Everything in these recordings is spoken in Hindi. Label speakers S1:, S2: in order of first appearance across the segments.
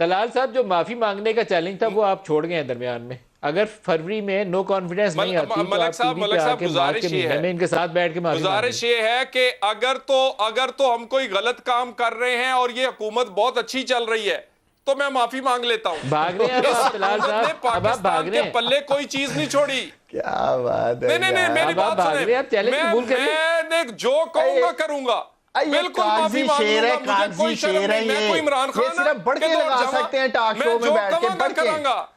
S1: तलाल साहब, जो माफी मांगने का चैलेंज था वो आप छोड़ गए हैं दरमियान में। अगर फरवरी में नो कॉन्फिडेंस नहीं आती तो आप टीवी पे आके मार्च के महीने में इनके साथ बैठ के माफी मांगे।
S2: गुजारिश ये है कि अगर तो हम कोई गलत काम कर रहे हैं और ये हुकूमत बहुत अच्छी चल रही है तो मैं माफी मांग लेता हूं।
S1: भाग रहे हैं आप तलाल साहब, अब आप भाग रहे हैं।
S2: पल्ले कोई चीज नहीं छोड़ी।
S3: क्या बात है।
S2: नहीं, मेरी बात सुने। मैं जो कहूंगा करूंगा, बिल्कुल माफी मांगूंगा। मुझे कोई शर्म नहीं। मैं कोई इमरान खान
S3: सिर्फ बढ़ के लगा सकते हैं टॉक शो में बैठ के, बढ़ के।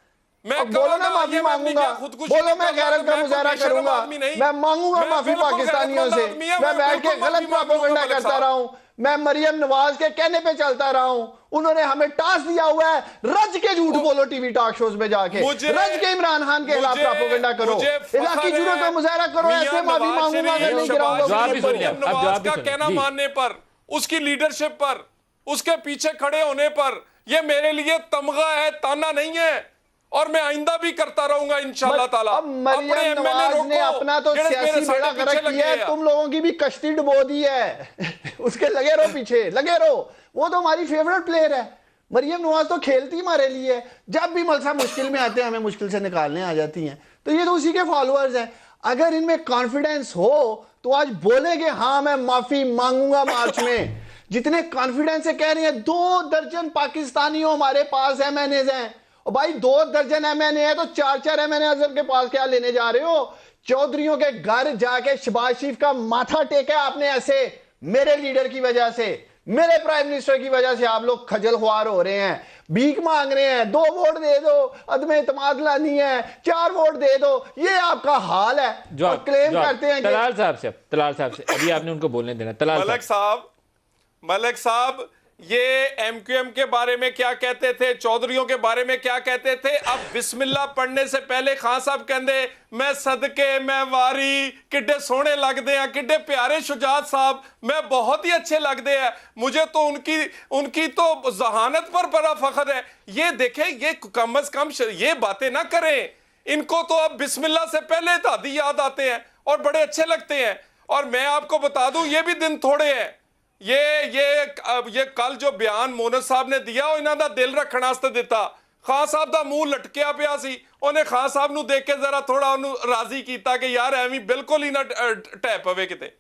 S2: मैं
S3: बोलो मैं माफी मांगूंगा, बोलो मैं गैरत का मुजाहरा करूंगा, मैं मांगूंगा माफी पाकिस्तानियों से। मैं बैठ के गलत प्रोपेगेंडा करता रहा हूं, मैं मरियम नवाज के कहने पे चलता रहा हूं। उन्होंने हमें टास्क दिया हुआ है, रज के झूठ बोलो टीवी टॉक शोज में जाके, रज के इमरान खान के खिलाफ प्रोपेगेंडा करो, इलाकी जरूरत का मुजाहरा करो। ऐसे माफी मांगूंगा अगर नहीं गिराऊंगा।
S2: का कहना मानने पर, उसकी लीडरशिप पर, उसके पीछे खड़े होने पर, यह मेरे लिए तमगा है, ताना नहीं है। और मैं आइंदा भी करता रहूंगा इंशाअल्लाह ताला।
S3: अब मरियम नवाज ने अपना तो सियासी बेड़ा गर्क किया है, तुम लोगों की भी कश्ती डुबो दी है। उसके लगे रहो पीछे, लगे रहो। वो तो हमारी फेवरेट प्लेयर है मरियम नवाज, तो खेलती हमारे लिए। जब भी मलसा मुश्किल में आते हैं हमें मुश्किल से निकालने आ जाती हैं। तो ये तो उसी के फॉलोअर्स हैं। अगर इनमें कॉन्फिडेंस हो तो आज बोलेंगे हाँ मैं माफी मांगूंगा मार्च में। जितने कॉन्फिडेंस से कह रही हैं 2 दर्जन पाकिस्तानियों हमारे पास एमएनएज हैं। और भाई 2 दर्जन एमएनए है तो 4-4 एमएनए अजहर के पास क्या लेने जा रहे हो? चौधरियों के घर जाके शहबाज शरीफ का माथा टेका आपने ऐसे। मेरे लीडर की वजह से, मेरे प्राइम मिनिस्टर की वजह से आप लोग खजल खुआर हो रहे हैं, भीख मांग रहे हैं। 2 वोट दे दो, अदम एतमाद लानी है, 4 वोट दे दो, ये आपका हाल है। और क्लेम करते हैं
S1: तलाल साहब से अभी आपने उनको बोलने देना। तलाल
S2: मलिक साहब ये एमक्यूएम के बारे में क्या कहते थे, चौधरियों के बारे में क्या कहते थे। अब बिस्मिल्लाह पढ़ने से पहले खान साहब कहते मैं सदके मैं वारी, किड्डे सोहने लगते हैं, किड्डे प्यारे शुजात साहब, मैं बहुत ही अच्छे लगते हैं। मुझे तो उनकी तो जहानत पर बड़ा फख्र है। ये देखें, ये कम अज कम ये बातें ना करें। इनको तो अब बिस्मिल्लाह से पहले दादी याद आते हैं और बड़े अच्छे लगते हैं। और मैं आपको बता दूं ये भी दिन थोड़े हैं। ये कल जो बयान मोनस साहब ने दिया इन्हां दा दिल रखण वास्ते दिता। खान साहब दा मुंह लटकिया पिया सी, उन्हें खान साहब नूं देख के जरा थोड़ा उन्हें राजी कीता कि यार एवें बिल्कुल ही ना टै पवे किते।